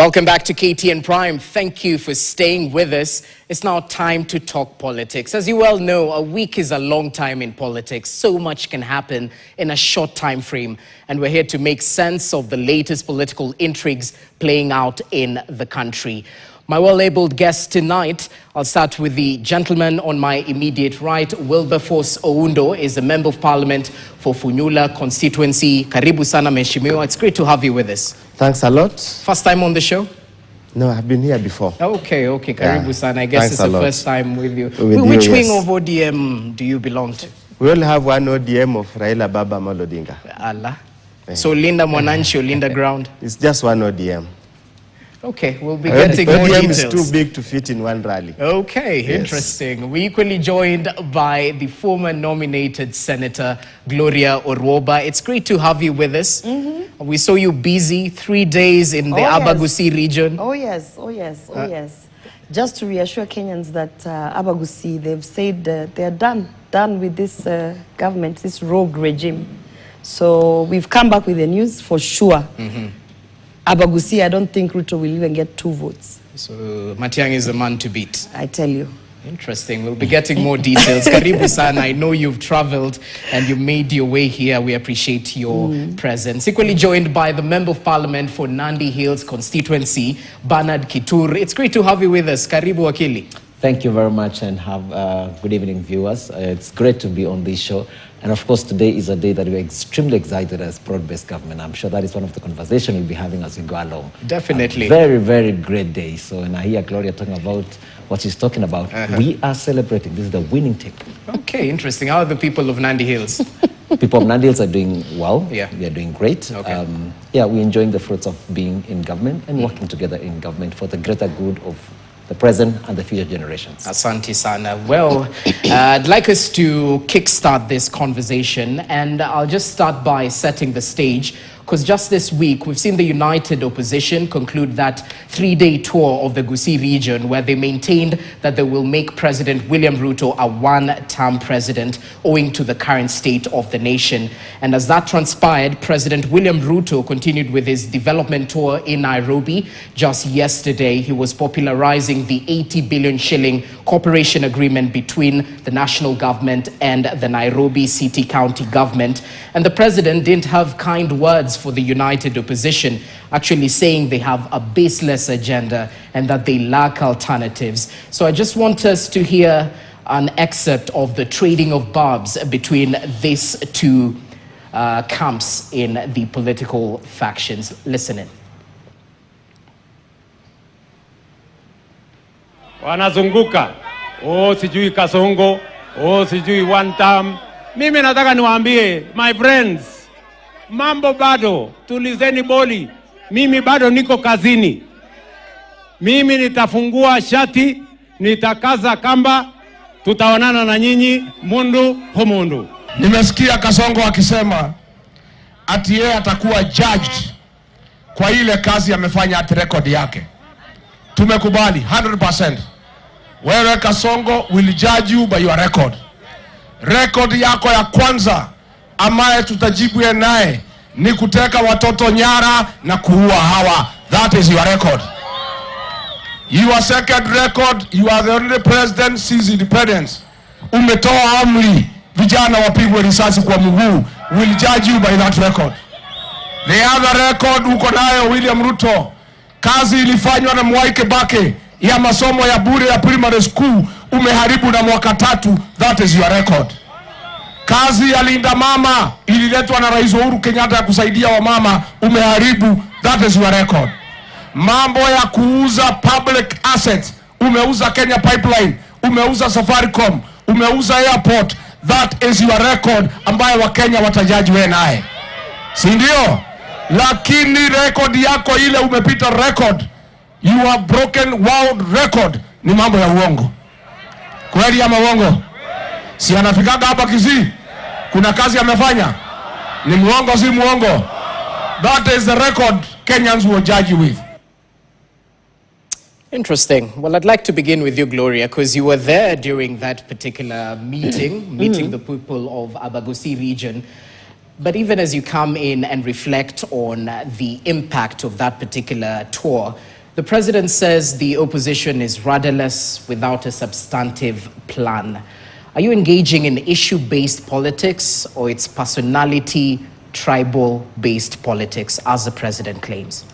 Welcome back to KTN Prime. Thank you for staying with us. It's now time to talk politics. As you well know, a week is a long time in politics. So much can happen in a short time frame. And we're here to make sense of the latest political intrigues playing out in the country. My well-abled guest tonight, I'll start with the gentleman on my immediate right. Wilberforce Oundo is the Member of Parliament for Funyula constituency. Karibu sana mheshimiwa. It's great to have you with us. Thanks a lot. First time on the show? No, I've been here before. Okay. Karibu sana. I guess Thanks it's the first time with you. Which wing of ODM do you belong to? We only have one ODM of Raila Baba Malodinga. Allah. So Linda Mwananchi or Linda Ground? It's just one ODM. Okay, we'll be getting more ODM details. is too big to fit in one rally. Okay, Yes. Interesting. We're equally joined by the former nominated Senator Gloria Orwoba. It's great to have you with us. We saw you busy 3 days in the Abagusi region. Oh yes. Just to reassure Kenyans that Abagusi, they've said they're done with this government, this rogue regime. So we've come back with the news for sure. Abagusi, I don't think Ruto will even get 2 votes. So Matiang'i is the man to beat. I tell you. Interesting. We'll be getting more details. Karibu sana. I know you've traveled and you made your way here. We appreciate your presence. Equally joined by the Member of Parliament for Nandi Hills constituency, Bernard Kitur. It's great to have you with us. Karibu Wakili. Thank you very much and have good evening, viewers. It's great to be on this show. And of course, today is a day that we're extremely excited as broad-based government. I'm sure that is one of the conversations we'll be having as we go along. Definitely. A very, very great day. So when I hear Gloria talking about what she's talking about, we are celebrating. This is the winning team. Okay, interesting. How are the people of Nandi Hills? People of Nandi Hills are doing well. Yeah. We are doing great. Okay. We're enjoying the fruits of being in government and working together in government for the greater good of the present and the future generations. Asante sana. Well, I'd like us to kickstart this conversation, and I'll just start by setting the stage. Because just this week, we've seen the United Opposition conclude that 3-day tour of the Gusii region, where they maintained that they will make President William Ruto a one-term president, owing to the current state of the nation. And as that transpired, President William Ruto continued with his development tour in Nairobi. Just yesterday, he was popularizing the 80 billion shilling cooperation agreement between the national government and the Nairobi City County government. And the president didn't have kind words for the United Opposition, actually saying they have a baseless agenda and that they lack alternatives. So I just want us to hear an excerpt of the trading of barbs between these two camps in the political factions. Listen in. Wanazunguka, sijui Kasongo, sijui one term. Mimi nataka niwaambie, my friends, mambo bado, tulizeni boli. Mimi bado niko kazini. Mimi nitafungua shati, nitakaza kamba, tutaonana na nyinyi mundu humundu. Nimesikia Kasongo akisema ati yeye atakuwa judged kwa ile kazi amefanya at record yake. Tumekubali 100%. Wewe Kasongo will judge you by your record. Record yako ya kwanza ambaye tutajibu naye ni kuteka watoto nyara na kuua hawa. That is your record. Your second record, you are the only president since independence. Umetoa amri vijana wapigwe risasi kwa mguu. Will judge you by that record. The other record uko nayo William Ruto. Kazi ilifanywa na Mwai Kibaki ya masomo ya bure ya primary school umeharibu na mwaka 3. That is your record. Kazi ya Linda Mama ililetwa na Rais Uhuru Kenyatta ya kusaidia wamama umeharibu. That is your record. Mambo ya kuuza public assets, umeuza Kenya Pipeline, umeuza Safaricom, umeuza airport. That is your record ambayo Wakenya watajaji wewe naye. Si ndio? Lakini record yako ile umepita record. You have broken world record. Ni mambo ya uongo. Kweli ama uongo? Si anafikaga hapa Kisii? Kuna kazi amefanya? Ni muongo si muongo? That is the record Kenyans will judge you with. Interesting. Well, I'd like to begin with you, Gloria, because you were there during that particular meeting the people of Abagusi region. But even as you come in and reflect on the impact of that particular tour, the president says the opposition is rudderless without a substantive plan. Are you engaging in issue-based politics, or it's personality, tribal-based politics, as the president claims?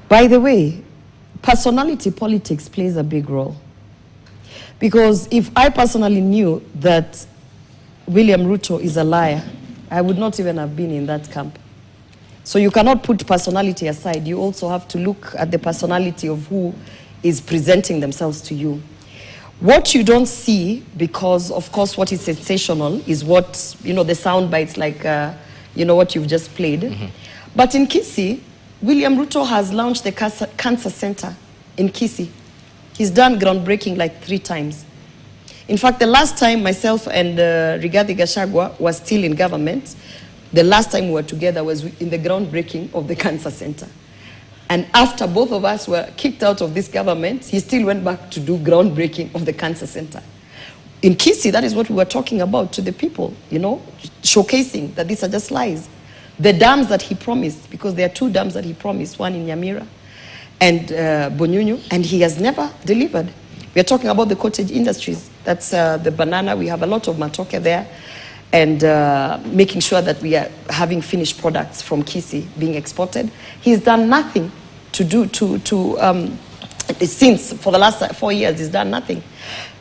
By the way, personality politics plays a big role. Because if I personally knew that William Ruto is a liar, I would not even have been in that camp. So you cannot put personality aside. You also have to look at the personality of who is presenting themselves to you. What you don't see, because of course what is sensational is what, the sound bites like, what you've just played. Mm-hmm. But in Kisii, William Ruto has launched the cancer center in Kisii. He's done groundbreaking like 3 times. In fact, the last time myself and Rigathi Gachagua was still in government, the last time we were together was in the groundbreaking of the cancer center. And after both of us were kicked out of this government, he still went back to do groundbreaking of the cancer center. In Kisii, that is what we were talking about to the people, showcasing that these are just lies. The dams that he promised, because there are 2 dams that he promised, one in Nyamira and Bonyunyu, and he has never delivered. We are talking about the cottage industries. That's the banana. We have a lot of matoke there, and making sure that we are having finished products from Kisii being exported. He's done nothing to do since for the last 4 years. He's done nothing.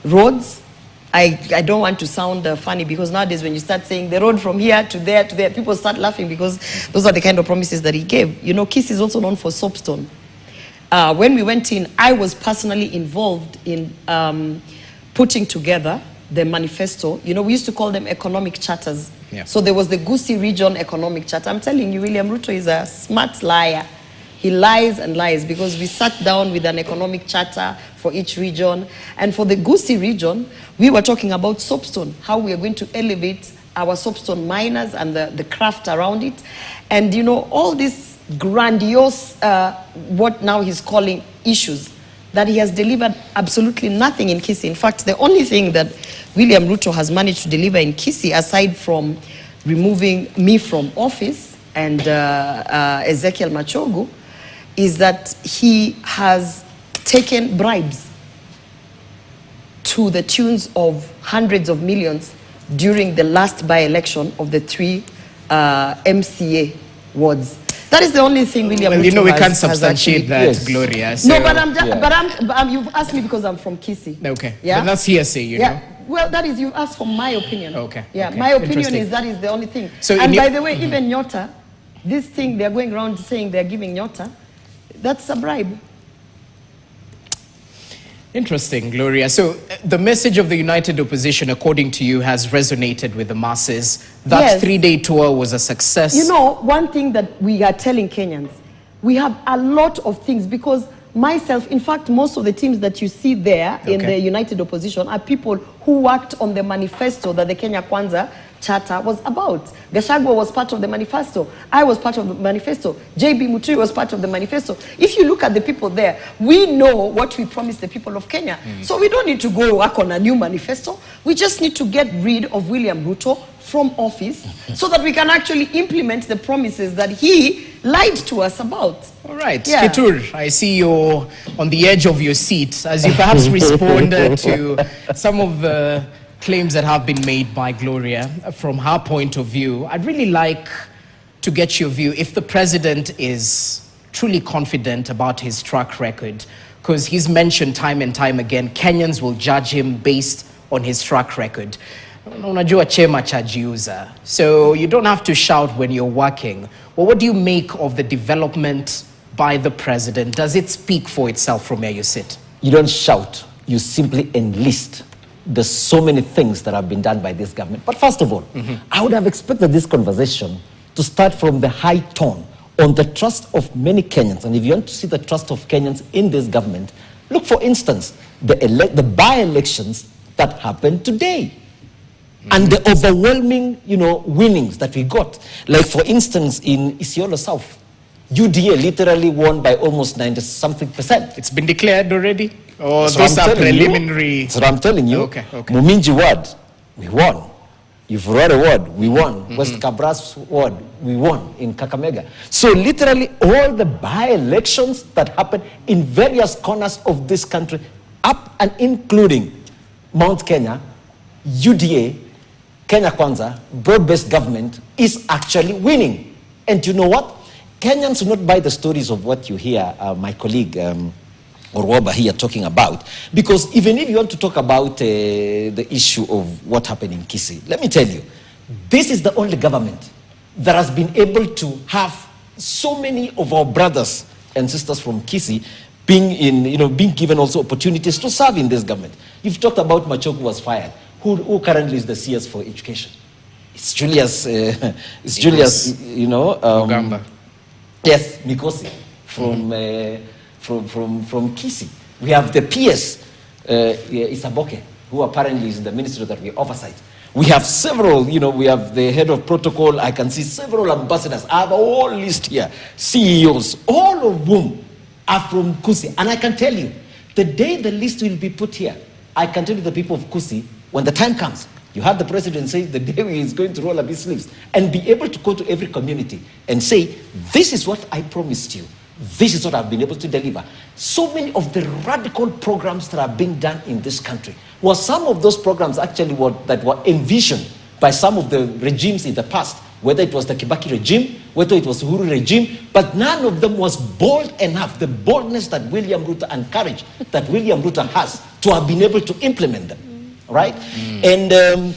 Roads. I don't want to sound funny, because nowadays when you start saying the road from here to there, people start laughing, because those are the kind of promises that he gave. Kisii is also known for soapstone. When we went in, I was personally involved in putting together the manifesto. We used to call them economic charters. Yeah. So there was the Gusii Region Economic Charter. I'm telling you, William Ruto is a smart liar. He lies and lies, because we sat down with an economic charter for each region. And for the Gusii region, we were talking about soapstone, how we are going to elevate our soapstone miners and the craft around it. And, all these grandiose, what now he's calling issues, that he has delivered absolutely nothing in Kisii. In fact, the only thing that William Ruto has managed to deliver in Kisii, aside from removing me from office and Ezekiel Machogu, is that he has taken bribes to the tunes of hundreds of millions during the last by-election of the 3 MCA wards. That is the only thing William Ruto we can't substantiate that, yes. Gloria. So, no, but you've asked me because I'm from Kisii. Okay. Yeah? But that's hearsay, you know. Well, that is, you asked for my opinion. Okay. Yeah, okay. My opinion is that is the only thing. So and by the way, even Nyota, this thing they're going around saying they're giving Nyota, that's a bribe. Interesting, Gloria. So the message of the united opposition, according to you, has resonated with the masses. That 3-day tour was a success. One thing that we are telling Kenyans, we have a lot of things, because myself, in fact, most of the teams that you see there in the united opposition are people who worked on the manifesto that the Kenya Kwanza Charter was about. Gachagua was part of the manifesto. I was part of the manifesto. JB Muturi was part of the manifesto. If you look at the people there, we know what we promised the people of Kenya. So we don't need to go work on a new manifesto. We just need to get rid of William Ruto from office so that we can actually implement the promises that he lied to us about. All right. Kitur, I see you on the edge of your seat as you perhaps respond to some of the claims that have been made by Gloria from her point of view. I'd really like to get your view if the president is truly confident about his track record, because he's mentioned time and time again, Kenyans will judge him based on his track record. Unajua chema chajiuza. So you don't have to shout when you're working. Well, what do you make of the development by the president? Does it speak for itself from where you sit? You don't shout, you simply enlist. There's so many things that have been done by this government. But first of all, I would have expected this conversation to start from the high tone on the trust of many Kenyans. And if you want to see the trust of Kenyans in this government, look, for instance, the by-elections that happened today. And the overwhelming, winnings that we got. Like, for instance, in Isiolo South, UDA literally won by almost 90-something%. It's been declared already? Or these are preliminary? That's what I'm telling you. Okay. Muminji Ward, we won. Ivurore ward, we won. West Kabras ward, we won in Kakamega. So literally all the by-elections that happened in various corners of this country, up and including Mount Kenya, UDA, Kenya Kwanza, broad-based government is actually winning. And you know what? Kenyans will not buy the stories of what you hear my colleague Orwoba here talking about. Because even if you want to talk about the issue of what happened in Kisii, let me tell you, this is the only government that has been able to have so many of our brothers and sisters from Kisii being given also opportunities to serve in this government. You've talked about Machoku was fired. Who currently is the CS for education? It's Julius, Ogamba. Yes, Mikosi from Kisii. We have the PS, Isaboke, who apparently is the minister that we oversight. We have several, we have the head of protocol. I can see several ambassadors. I have a whole list here. CEOs, all of whom are from Kisii. And I can tell you, the day the list will be put here, I can tell you the people of Kisii, when the time comes, you had the president say the day he is going to roll up his sleeves and be able to go to every community and say, this is what I promised you. This is what I've been able to deliver. So many of the radical programs that are being done in this country were some of those programs actually that were envisioned by some of the regimes in the past, whether it was the Kibaki regime, whether it was the Uhuru regime, but none of them was bold enough, the boldness that William Ruto and courage that William Ruto has to have been able to implement them. Right? And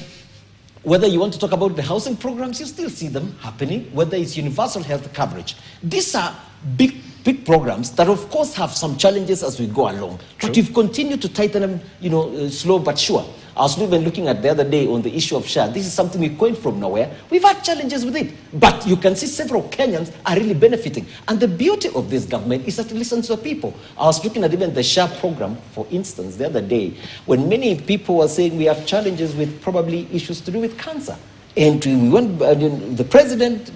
whether you want to talk about the housing programs, you still see them happening, whether it's universal health coverage. These are big programs that of course have some challenges as we go along. True. But we've continued to tighten them, slow but sure. I was even looking at the other day on the issue of SHA. This is something we coined from nowhere. We've had challenges with it. But you can see several Kenyans are really benefiting. And the beauty of this government is that it listens to the people. I was looking at even the SHA program, for instance, the other day, when many people were saying we have challenges with probably issues to do with cancer. And we went, the president,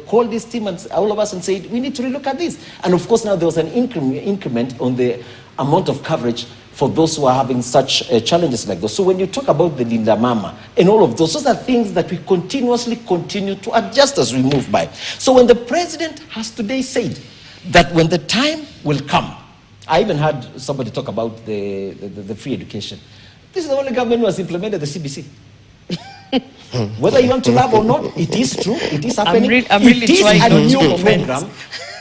called this team and all of us and said, we need to relook at this. And of course, now there was an increment on the amount of coverage for those who are having such challenges like those. So when you talk about the Linda Mama and all of those are things that we continuously continue to adjust as we move by. So when the president has today said that when the time will come, I even heard somebody talk about the free education. This is the only government who has implemented the CBC. Whether you want to laugh or not, it is true. It is happening. I'm really it is trying a not new to comment. program.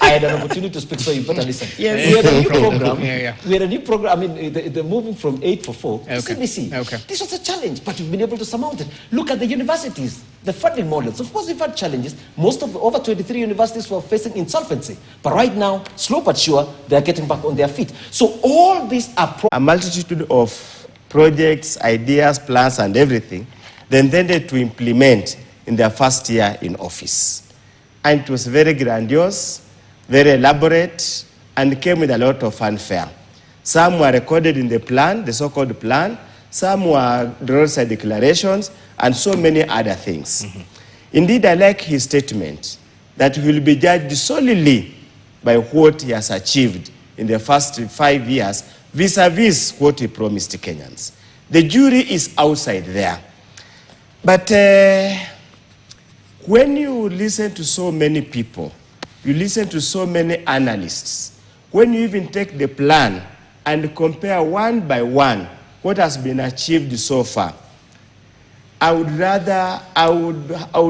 I had an opportunity to speak, so you better listen. Yes. We had a new program. Yeah. We had a new program. I mean, they're moving from 844 to Okay. CBC. Okay. This was a challenge, but we've been able to surmount it. Look at the universities, the funding models. Of course, we've had challenges. Most of over 23 universities were facing insolvency, but right now, slow but sure, they're getting back on their feet. So all these are A multitude of projects, ideas, plans, and everything they intended to implement in their first year in office. And it was very grandiose, very elaborate, and came with a lot of fanfare. Some were recorded in the plan, the so-called plan. Some were roadside declarations, and so many other things. Indeed, I like his statement that he will be judged solely by what he has achieved in the first 5 years vis-a-vis what he promised Kenyans. The jury is outside there. But when you listen to so many people, you listen to so many analysts, when you even take the plan and compare one by one what has been achieved so far, I would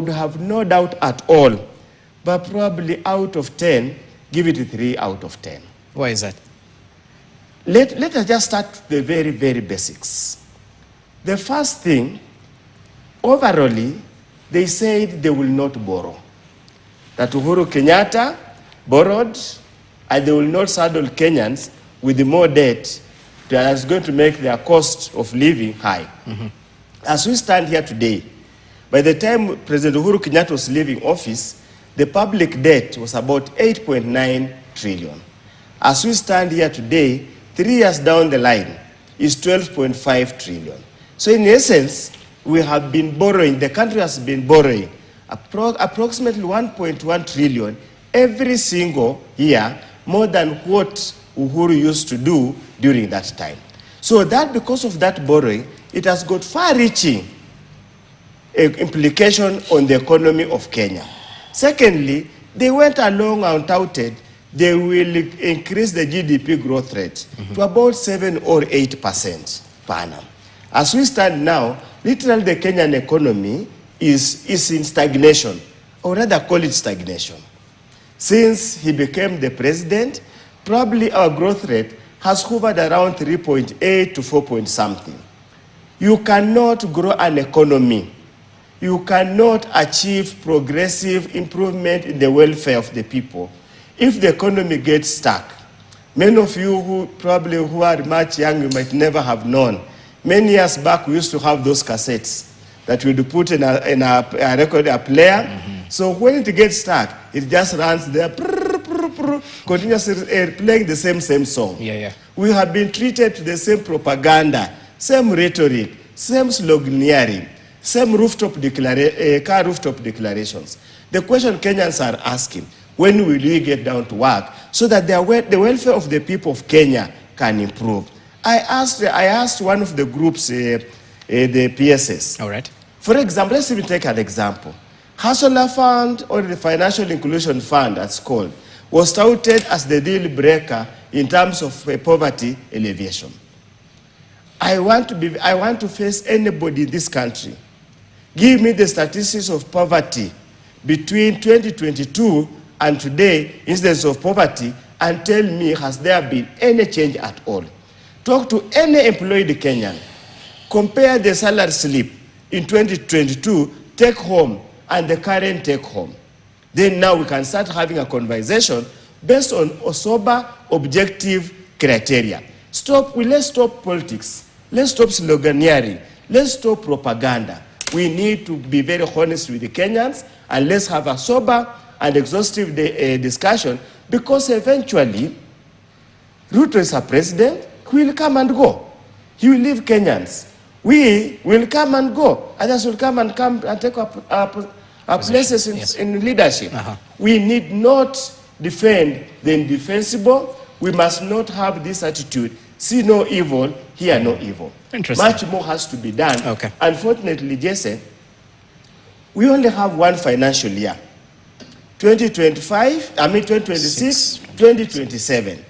have no doubt at all, but probably out of 10, give it a 3 out of 10. Why is that? Let us just start with the very, very basics. The first thing, overall, they said they will not borrow. That Uhuru Kenyatta borrowed, and they will not saddle Kenyans with more debt that is going to make their cost of living high. As we stand here today, by the time President Uhuru Kenyatta was leaving office, the public debt was about 8.9 trillion. As we stand here today, 3 years down the line, is 12.5 trillion. So in essence, we have been borrowing, the country has been borrowing approximately 1.1 trillion every single year, more than what Uhuru used to do during that time. So that because of that borrowing, it has got far-reaching implication on the economy of Kenya. Secondly, they went along and touted they will increase the GDP growth rate to about 7 or 8% per annum. As we stand now, literally the Kenyan economy is in stagnation, or rather call it stagnation. Since he became the president, probably our growth rate has hovered around 3.8 to 4 point something. You cannot grow an economy. You cannot achieve progressive improvement in the welfare of the people if the economy gets stuck. Many of you who are much young, you might never have known. Many years back, we used to have those cassettes that we would put in a record player. So when it gets stuck, it just runs there, continuously playing the same song. We have been treated to the same propaganda, same rhetoric, same sloganeering, same car rooftop declarations. The question Kenyans are asking, when will we get down to work so that the welfare of the people of Kenya can improve? I asked one of the groups, the PSS. All right. For example, let's even take an example. Hustler Fund, or the Financial Inclusion Fund, as called, was touted as the deal breaker in terms of poverty alleviation. I want to face anybody in this country. Give me the statistics of poverty between 2022 and today, incidence of poverty, and tell me, has there been any change at all? Talk to any employed Kenyan. Compare the salary slip in 2022, take home, and the current take home. Then now we can start having a conversation based on sober, objective criteria. Let's stop politics. Let's stop sloganeering. Let's stop propaganda. We need to be very honest with the Kenyans, and let's have a sober and exhaustive discussion, because eventually, Ruto is a president, he will come and go. He will leave Kenyans. We will come and go. Others will come and take our places in leadership. We need not defend the indefensible. We must not have this attitude, see no evil, hear no evil. Much more has to be done. Unfortunately, Jesse, we only have one financial year. 2026, 2027.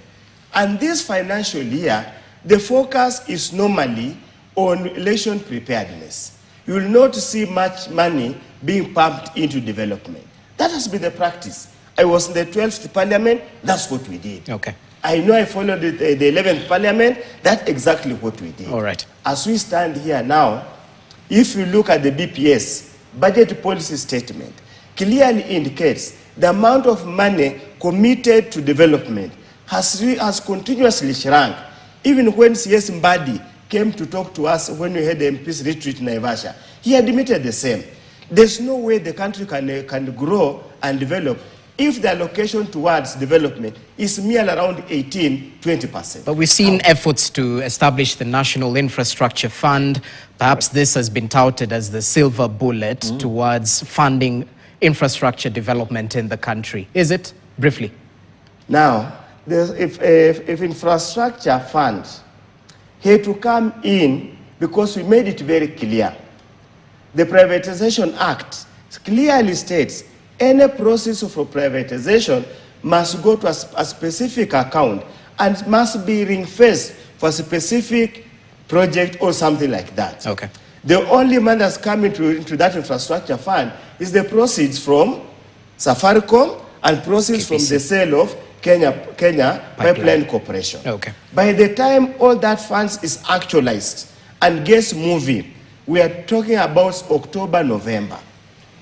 And this financial year, the focus is normally on election preparedness. You will not see much money being pumped into development. That has been the practice. I was in the 12th parliament, that's what we did. I know I followed the 11th parliament, that's exactly what we did. All right. As we stand here now, if you look at the BPS, budget policy statement, clearly indicates the amount of money committed to development has continuously shrunk. Even when CS Mbadi came to talk to us when we had the MP's retreat in Naivasha, he admitted the same. There's no way the country can grow and develop if the allocation towards development is mere around 18-20%. But we've seen efforts to establish the National Infrastructure Fund. Perhaps this has been touted as the silver bullet towards funding infrastructure development in the country. Is it? Briefly. Now, if infrastructure fund had to come in, because we made it very clear, the Privatization Act clearly states any process of privatization must go to a specific account and must be ring-fenced for a specific project or something like that. The only money that's coming into that infrastructure fund is the proceeds from Safaricom and proceeds from the sale of Kenya Pipeline Corporation. By the time all that funds is actualized and gets moving, we are talking about October, November.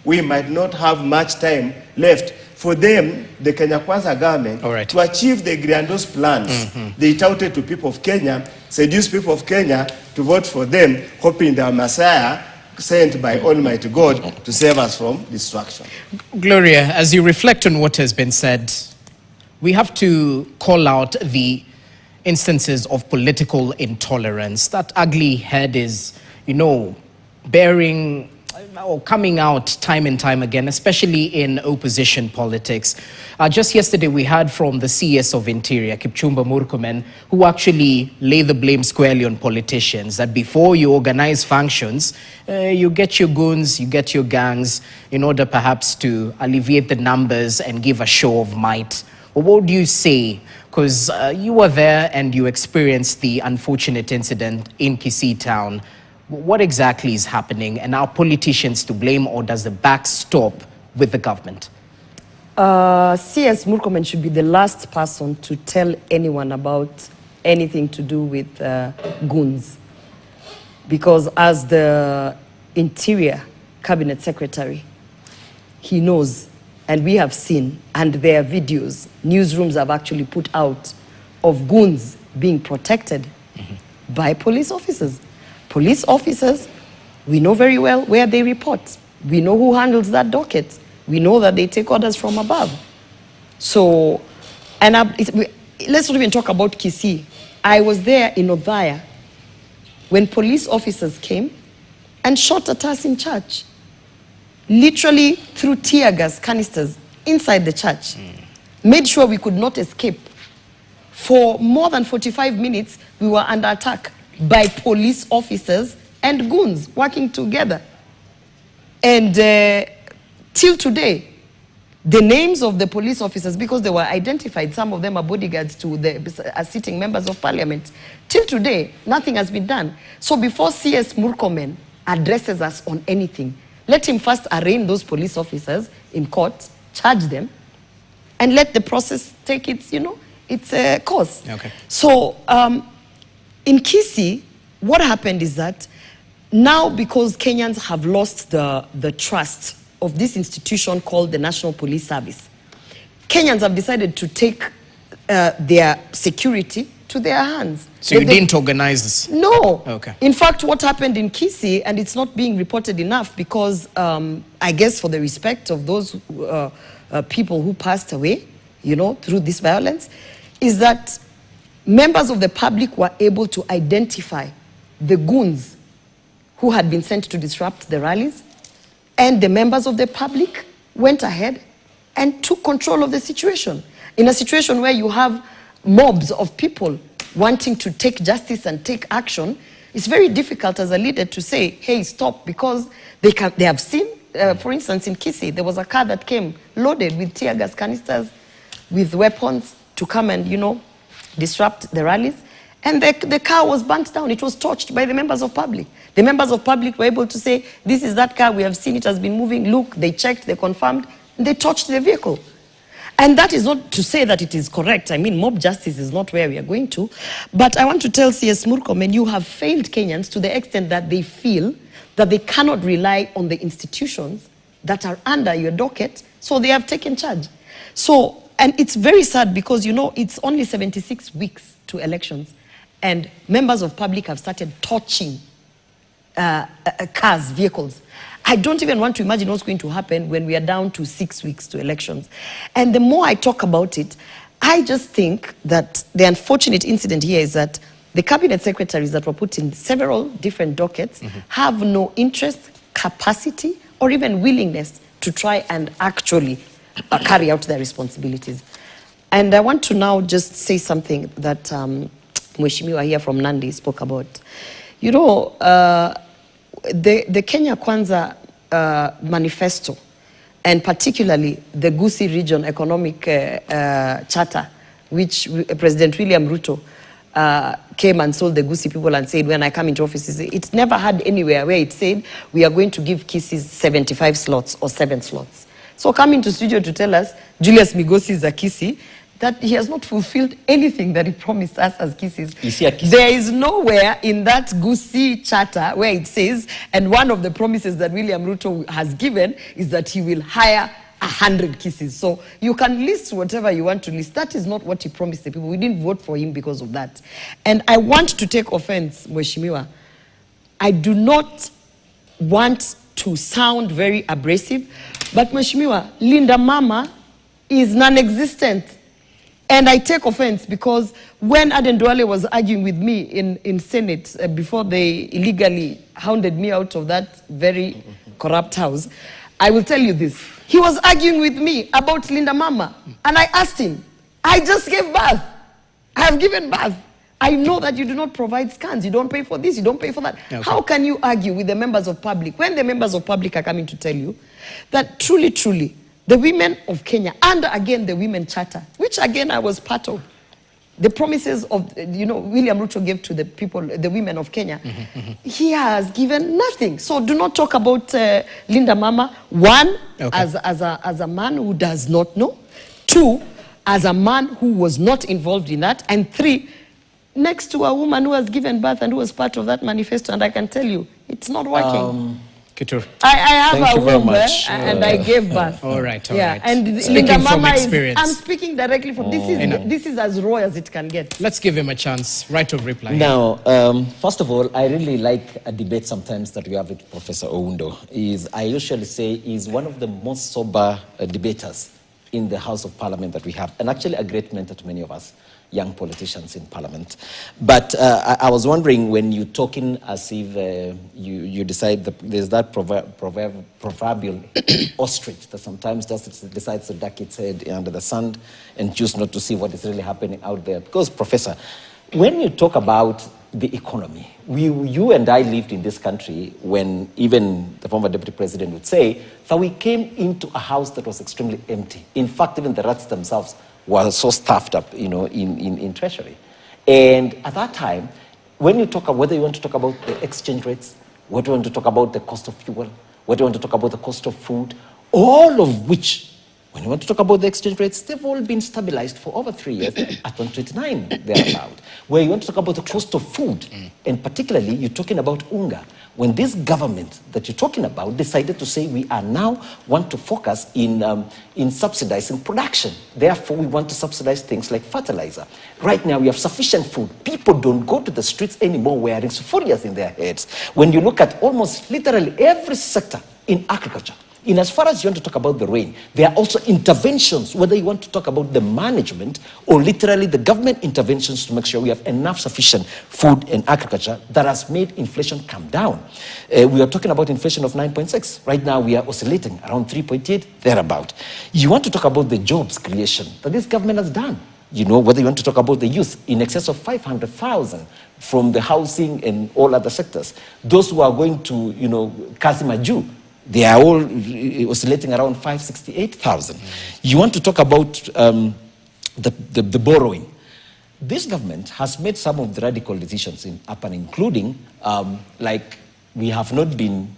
We might not have much time left for them, the Kenya Kwanza government, to achieve the grandiose plans they touted to people of Kenya, seduce people of Kenya to vote for them, hoping their Messiah sent by Almighty God to save us from destruction. Gloria, as you reflect on what has been said, we have to call out the instances of political intolerance. That ugly head is, bearing coming out time and time again, especially in opposition politics. Just yesterday, we heard from the CS of Interior, Kipchumba Murkomen, who actually lay the blame squarely on politicians, that before you organize functions, you get your goons, you get your gangs, in order perhaps to alleviate the numbers and give a show of might. Well, what would you say? Because you were there and you experienced the unfortunate incident in Kisii town. What exactly is happening, and are politicians to blame, or does the buck stop with the government? CS Murkomen should be the last person to tell anyone about anything to do with goons. Because as the Interior Cabinet Secretary, he knows, and we have seen, and there are videos, newsrooms have actually put out of goons being protected by police officers. Police officers, we know very well where they report. We know who handles that docket. We know that they take orders from above. So, and let's not even talk about Kisii. I was there in Odhaya when police officers came and shot at us in church. Literally threw tear gas canisters inside the church. Made sure we could not escape. For more than 45 minutes, we were under attack by police officers and goons working together. And till today, the names of the police officers, because they were identified, some of them are bodyguards to the sitting members of parliament. Till today, nothing has been done. So before CS Murkomen addresses us on anything, let him first arraign those police officers in court, charge them, and let the process take its, its course. Okay. So, in Kisii, what happened is that now, because Kenyans have lost the trust of this institution called the National Police Service, Kenyans have decided to take their security to their hands. So you didn't organize this? No. Okay. In fact, what happened in Kisii, and it's not being reported enough because I guess for the respect of those people who passed away, through this violence, is that members of the public were able to identify the goons who had been sent to disrupt the rallies, and the members of the public went ahead and took control of the situation. In a situation where you have mobs of people wanting to take justice and take action, it's very difficult as a leader to say, hey, stop, because they have seen, for instance, in Kisii, there was a car that came loaded with tear gas canisters, with weapons to come and, disrupt the rallies. And the car was burnt down. It was torched by the members of public. The members of public were able to say, this is that car, we have seen it has been moving. Look, they checked, they confirmed, and they torched the vehicle. And that is not to say that it is correct. I mean, mob justice is not where we are going to. But I want to tell CS Murkomen, you have failed Kenyans to the extent that they feel that they cannot rely on the institutions that are under your docket, so they have taken charge. So, and it's very sad because, it's only 76 weeks to elections, and members of public have started torching cars, vehicles. I don't even want to imagine what's going to happen when we are down to 6 weeks to elections. And the more I talk about it, I just think that the unfortunate incident here is that the cabinet secretaries that were put in several different dockets have no interest, capacity, or even willingness to try and actually carry out their responsibilities. And I want to now just say something that Mheshimiwa here from Nandi spoke about. The Kenya Kwanza manifesto, and particularly the Gusii Region Economic Charter, which President William Ruto came and sold the Gusii people and said, when I come into office, it never had anywhere where it said, we are going to give Kisii 75 slots or 7 slots. So coming to studio to tell us, Julius Migosi is a Kisii, that he has not fulfilled anything that he promised us as Kisiis. Is he a Kisii? There is nowhere in that Gusii charter where it says, and one of the promises that William Ruto has given is that he will hire 100 Kisiis. So you can list whatever you want to list. That is not what he promised the people. We didn't vote for him because of that. And I want to take offense, Mheshimiwa. I do not want to sound very abrasive, but Mheshimiwa, Linda Mama is non-existent. And I take offense because when Aden Duale was arguing with me in Senate before they illegally hounded me out of that very corrupt house, I will tell you this. He was arguing with me about Linda Mama. And I asked him, I just gave birth. I have given birth. I know that you do not provide scans. You don't pay for this. You don't pay for that. Okay. How can you argue with the members of public when the members of public are coming to tell you that truly, truly, the women of Kenya, and again the Women Charter, which again I was part of, the promises of, William Ruto gave to the people, the women of Kenya, he has given nothing. So do not talk about Linda Mama. One, as a man who does not know. Two, as a man who was not involved in that. And three, next to a woman who has given birth and who was part of that manifesto. And I can tell you, it's not working. Kitur. I have Thank a you very womb much. and I gave birth. All right, all yeah. right. And Speaking Linda from Mama experience. I'm speaking directly from, this is as raw as it can get. Let's give him a chance. Right of reply. Now, first of all, I really like a debate sometimes that we have with Professor Oundo. I usually say he's one of the most sober debaters in the House of Parliament that we have, and actually a great mentor to many of us young politicians in Parliament. But I was wondering, when you're talking as if you decide there's that proverbial ostrich that sometimes just decides to duck its head under the sand and choose not to see what is really happening out there. Because, Professor, when you talk about the economy, you and I lived in this country when even the former deputy president would say that we came into a house that was extremely empty. In fact, even the rats themselves were so stuffed up, in treasury. And at that time, when you talk, whether you want to talk about the exchange rates, whether you want to talk about the cost of fuel, whether you want to talk about the cost of food, all of which, when you want to talk about the exchange rates, they've all been stabilized for over 3 years at 129 thereabout. Where you want to talk about the cost of food, and particularly you're talking about unga. When this government that you're talking about decided to say we are now want to focus in subsidizing production. Therefore, we want to subsidize things like fertilizer. Right now, we have sufficient food. People don't go to the streets anymore wearing sufurias in their heads. When you look at almost literally every sector in agriculture, in as far as you want to talk about the rain, there are also interventions, whether you want to talk about the management or literally the government interventions to make sure we have enough sufficient food and agriculture that has made inflation come down. We are talking about inflation of 9.6. Right now, we are oscillating around 3.8, thereabout. You want to talk about the jobs creation that this government has done. Whether you want to talk about the youth, in excess of 500,000 from the housing and all other sectors. Those who are going to, Kazimaju, they are all oscillating around 568,000. You want to talk about the borrowing. This government has made some of the radical decisions including, like we have not been,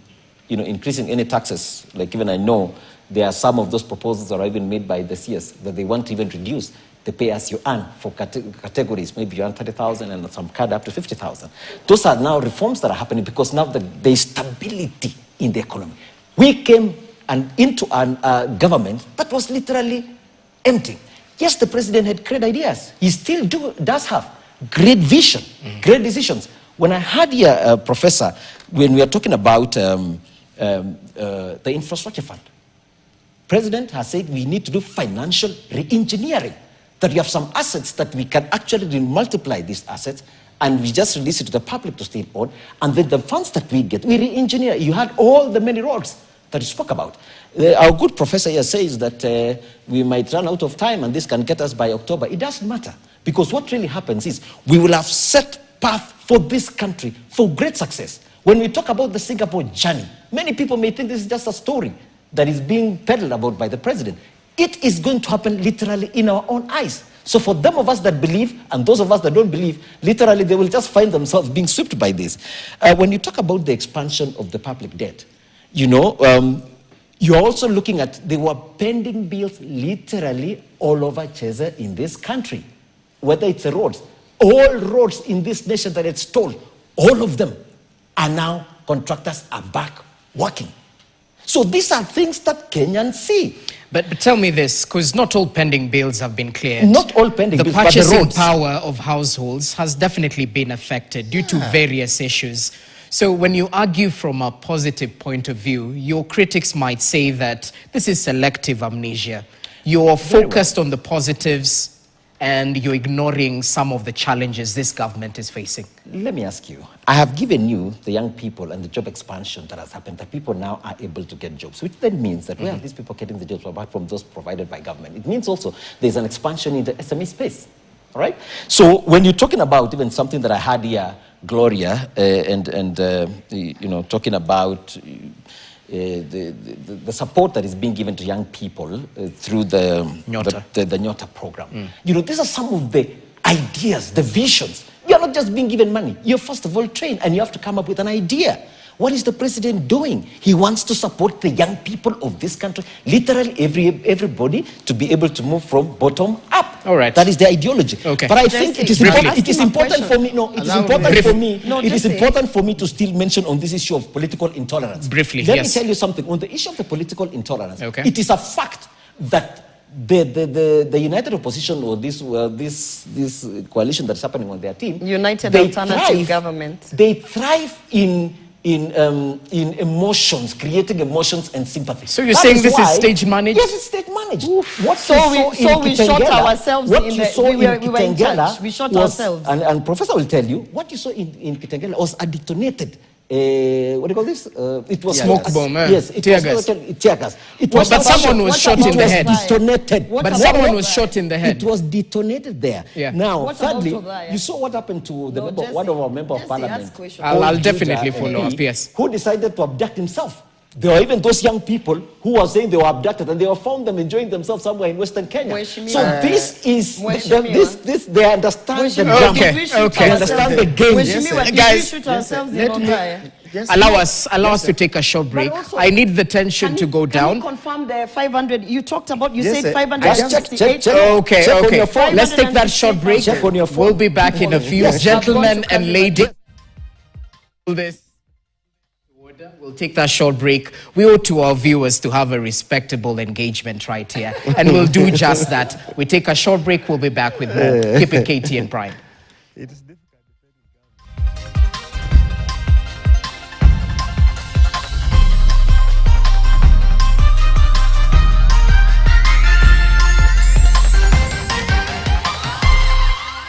increasing any taxes. Like even I know there are some of those proposals that are even made by the CS that they want to even reduce the pay as you earn for categories. Maybe you earn 30,000 and some card up to 50,000. Those are now reforms that are happening because now there is stability in the economy. We came into a government that was literally empty. Yes, the president had great ideas. He still does have great vision, great decisions. When I heard here, Professor, when we are talking about the infrastructure fund, President has said we need to do financial re-engineering, that we have some assets that we can actually multiply these assets and we just release it to the public to stay on, and then the funds that we get, we re-engineer. You had all the many roads that you spoke about. Our good professor here says that we might run out of time and this can get us by October. It doesn't matter, because what really happens is we will have set path for this country for great success. When we talk about the Singapore journey, many people may think this is just a story that is being peddled about by the president. It is going to happen literally in our own eyes. So for them of us that believe and those of us that don't believe, literally they will just find themselves being swept by this. When you talk about the expansion of the public debt, you're also looking at, there were pending bills literally all over Cheza in this country. Whether it's the roads, all roads in this nation that it's told, all of them are now, contractors are back working. So these are things that Kenyans see. But tell me this, because not all pending bills have been cleared. Not all pending bills, but the purchasing roads. Power of households has definitely been affected due to various issues. So when you argue from a positive point of view, your critics might say that this is selective amnesia. You're focused on the positives and you're ignoring some of the challenges this government is facing? Let me ask you. I have given you the young people and the job expansion that has happened, that people now are able to get jobs, which then means that where are these people getting the jobs apart from those provided by government? It means also there's an expansion in the SME space, all right? So when you're talking about even something that I had here, Gloria, talking about the support that is being given to young people through the Nyota program. These are some of the ideas, the visions. You're not just being given money. You're first of all trained, and you have to come up with an idea. What is the president doing? He wants to support the young people of this country, literally everybody, to be able to move from bottom up. All right. That is the ideology. Okay. But I think it is important for me. No, it is important for me. It is important for me to still mention on this issue of political intolerance. Briefly, Let me tell you something. On the issue of the political intolerance, it is a fact that the United Opposition, or this coalition that's happening on their team, United Alternative Government, they thrive in emotions, creating emotions and sympathy. So you're saying this is stage managed? Yes, it's stage managed. So we shot ourselves in the, we were in charge. We shot ourselves. And Professor will tell you, what you saw in Kitengela was a detonated, what do you call this? It was smoke bomb. Yes, it tear was tear gas. But someone was shot in the head. Detonated. But someone was shot in the head. It was detonated there. Yeah. Now, thirdly, you saw what happened to one of our member of parliament. I'll definitely follow up, yes. Who decided to abduct himself. There were even those young people who were saying they were abducted, and they were found them enjoying themselves somewhere in Western Kenya. So this is, they understand the drama. They understand the game. Guys, allow us to take a short break. I need the tension to go down. Can you confirm the 500? You talked about, you said 568. Okay. Let's take that short break. We'll be back in a few. Gentlemen and ladies. We'll take that short break. We owe to our viewers to have a respectable engagement right here. And we'll do just that. We take a short break. We'll be back with more. Keep it KTN Prime.